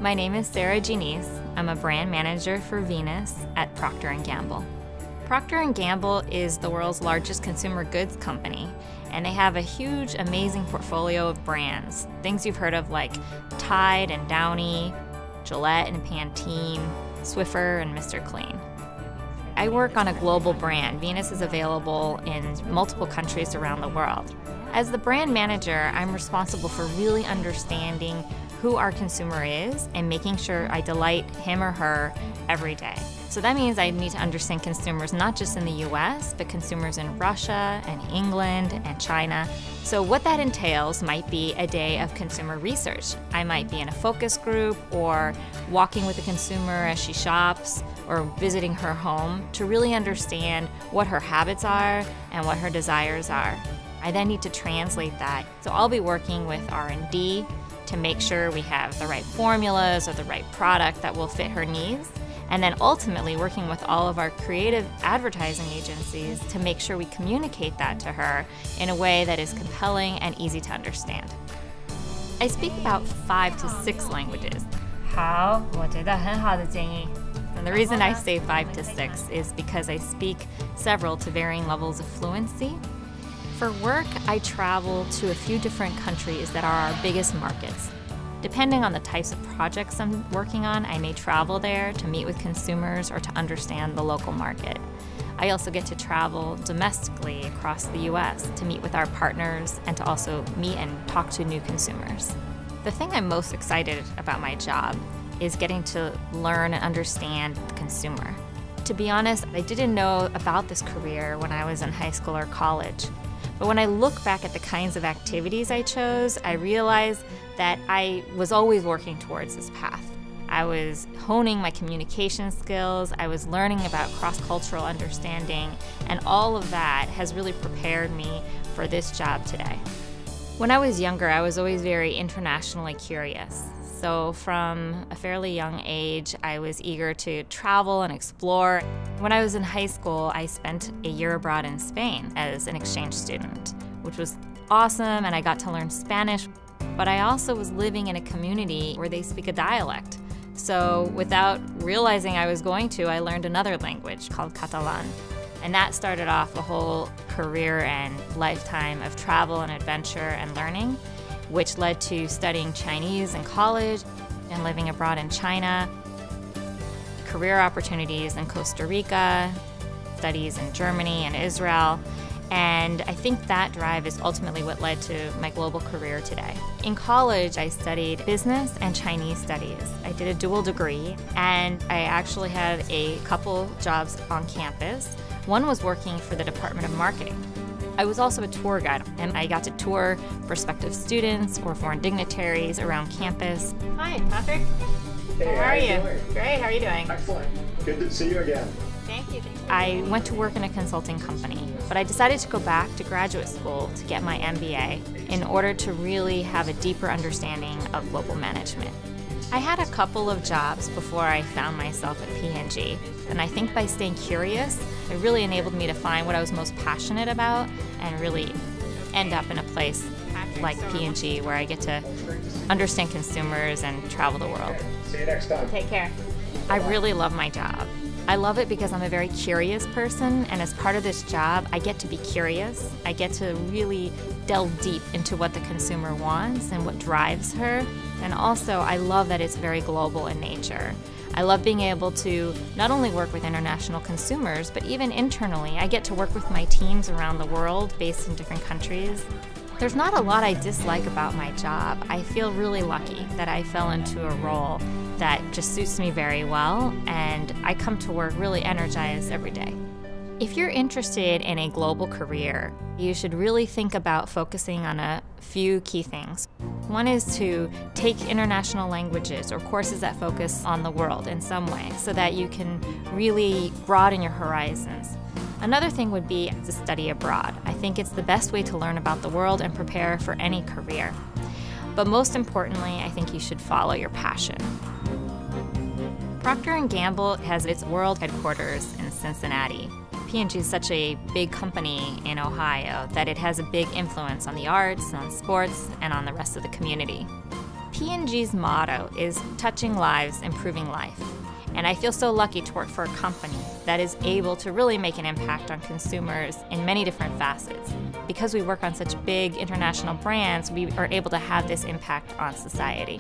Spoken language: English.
My name is Sarah Genice. I'm a brand manager for Venus at Procter Gamble. Procter Gamble is the world's largest consumer goods company, and they have a huge, amazing portfolio of brands. Things you've heard of like Tide and Downy, Gillette and Pantene, Swiffer and Mr. Clean. I work on a global brand. Venus is available in multiple countries around the world. As the brand manager, I'm responsible for really understanding who our consumer is and making sure I delight him or her every day. So that means I need to understand consumers not just in the US, but consumers in Russia and England and China. So what that entails might be a day of consumer research. I might be in a focus group or walking with a consumer as she shops or visiting her home to really understand what her habits are and what her desires are. I then need to translate that. So I'll be working with R&D to make sure we have the right formulas or the right product that will fit her needs. And then ultimately working with all of our creative advertising agencies to make sure we communicate that to her in a way that is compelling and easy to understand. I speak about 5 to 6 languages. 好，我觉得很好的建议。 And the reason I say 5 to 6 is because I speak several to varying levels of fluency. For work, I travel to a few different countries that are our biggest markets. Depending on the types of projects I'm working on, I may travel there to meet with consumers or to understand the local market. I also get to travel domestically across the US to meet with our partners and to also meet and talk to new consumers. The thing I'm most excited about my job is getting to learn and understand the consumer. To be honest, I didn't know about this career when I was in high school or college. But when I look back at the kinds of activities I chose, I realized that I was always working towards this path. I was honing my communication skills, I was learning about cross-cultural understanding, and all of that has really prepared me for this job today. When I was younger, I was always very internationally curious. So from a fairly young age, I was eager to travel and explore. When I was in high school, I spent a year abroad in Spain as an exchange student, which was awesome, and I got to learn Spanish. But I also was living in a community where they speak a dialect. So without realizing I was going to, I learned another language called Catalan. And that started off a whole career and lifetime of travel and adventure and learning, which led to studying Chinese in college and living abroad in China, career opportunities in Costa Rica, studies in Germany and Israel, and I think that drive is ultimately what led to my global career today. In college, I studied business and Chinese studies. I did a dual degree, and I actually had a couple jobs on campus. One was working for the Department of Marketing. I was also a tour guide, and I got to tour prospective students or foreign dignitaries around campus. Hi, Patrick. Hey, How are you? doing? Great. How are you doing? Excellent. Good to see you again. Thank you. I went to work in a consulting company, but I decided to go back to graduate school to get my MBA in order to really have a deeper understanding of global management. I had a couple of jobs before I found myself at P&G, and I think by staying curious, it really enabled me to find what I was most passionate about and really end up in a place like P&G where I get to understand consumers and travel the world. See you next time. Take care. I really love my job. I love it because I'm a very curious person, and as part of this job, I get to be curious. I get to really delve deep into what the consumer wants and what drives her. And also, I love that it's very global in nature. I love being able to not only work with international consumers, but even internally. I get to work with my teams around the world based in different countries. There's not a lot I dislike about my job. I feel really lucky that I fell into a role that just suits me very well, and I come to work really energized every day. If you're interested in a global career, you should really think about focusing on a few key things. One is to take international languages or courses that focus on the world in some way so that you can really broaden your horizons. Another thing would be to study abroad. I think it's the best way to learn about the world and prepare for any career. But most importantly, I think you should follow your passion. Procter & Gamble has its world headquarters in Cincinnati. P&G is such a big company in Ohio that it has a big influence on the arts, on sports, and on the rest of the community. P&G's motto is touching lives, improving life. And I feel so lucky to work for a company that is able to really make an impact on consumers in many different facets. Because we work on such big international brands, we are able to have this impact on society.